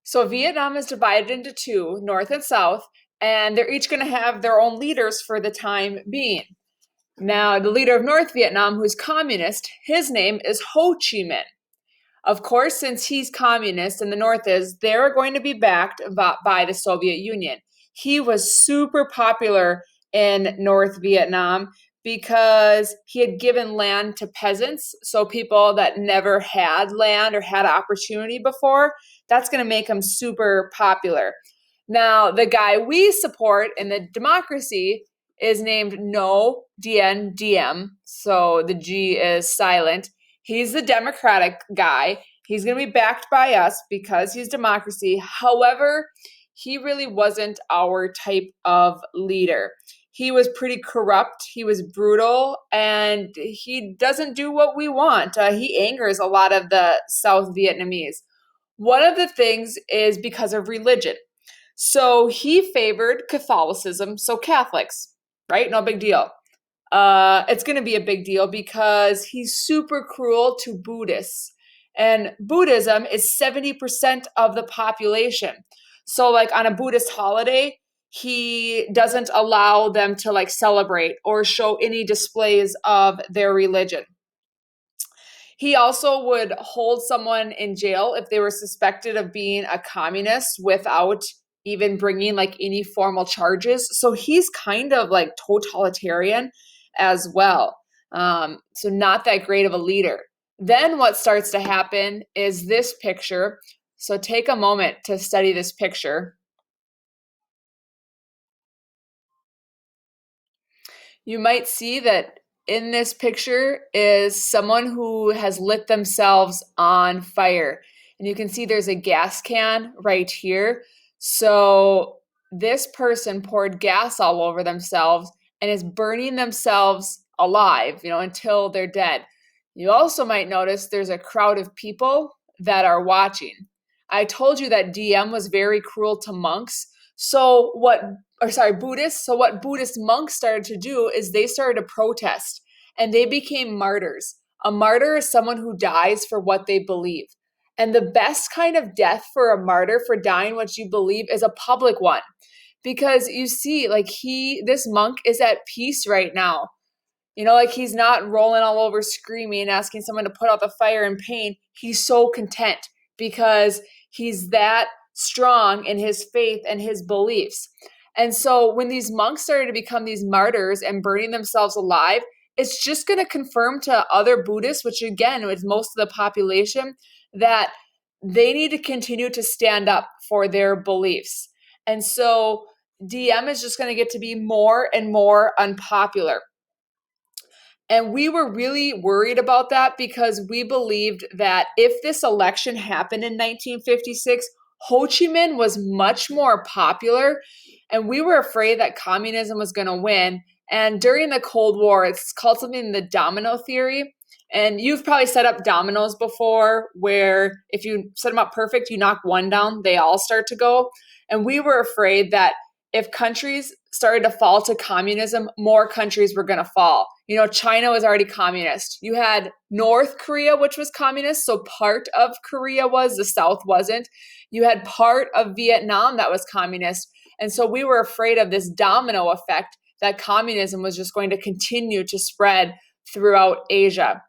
So Vietnam is divided into two, North and South, and they're each going to have their own leaders for the time being. Now, the leader of North Vietnam, who's communist, his name is Ho Chi Minh. Of course, since he's communist and the North is, they're going to be backed by the Soviet Union. He was super popular in North Vietnam because he had given land to peasants, so people that never had land or had opportunity before. That's going to make him super popular. Now, the guy we support in the democracy is named No Dien Diem, so the G is silent. He's the Democratic guy. He's going to be backed by us because he's democracy. However, he really wasn't our type of leader. He was pretty corrupt. He was brutal, and he doesn't do what we want. He angers a lot of the South Vietnamese. One of the things is because of religion. So he favored Catholicism, so Catholics, right? No big deal. It's going to be a big deal because he's super cruel to Buddhists. And Buddhism is 70% of the population. So, like on a Buddhist holiday, he doesn't allow them to like celebrate or show any displays of their religion. He also would hold someone in jail if they were suspected of being a communist without even bringing like any formal charges. So he's kind of like totalitarian as well. So not that great of a leader. Then what starts to happen is this picture. So take a moment to study this picture. You might see that in this picture is someone who has lit themselves on fire. And you can see there's a gas can right here. So this person poured gas all over themselves and is burning themselves alive, until they're dead. You also might notice there's a crowd of people that are watching. I told you that DM was very cruel to monks. Buddhists. So what Buddhist monks started to do is they started to protest and they became martyrs. A martyr is someone who dies for what they believe. And the best kind of death for a martyr for dying what you believe is a public one. Because you see, like this monk is at peace right now. Like he's not rolling all over screaming, asking someone to put out the fire in pain. He's so content because he's that strong in his faith and his beliefs. And so when these monks started to become these martyrs and burning themselves alive, it's just going to confirm to other Buddhists, which again is most of the population, that they need to continue to stand up for their beliefs. And so DM is just going to get to be more and more unpopular. And we were really worried about that because we believed that if this election happened in 1956, Ho Chi Minh was much more popular. And we were afraid that communism was going to win. And during the Cold War, it's called something the domino theory. And you've probably set up dominoes before where if you set them up perfect, you knock one down, they all start to go. And we were afraid that if countries started to fall to communism, more countries were going to fall. China was already communist. You had North Korea, which was communist. So part of Korea was, the South wasn't. You had part of Vietnam that was communist. And so we were afraid of this domino effect that communism was just going to continue to spread throughout Asia.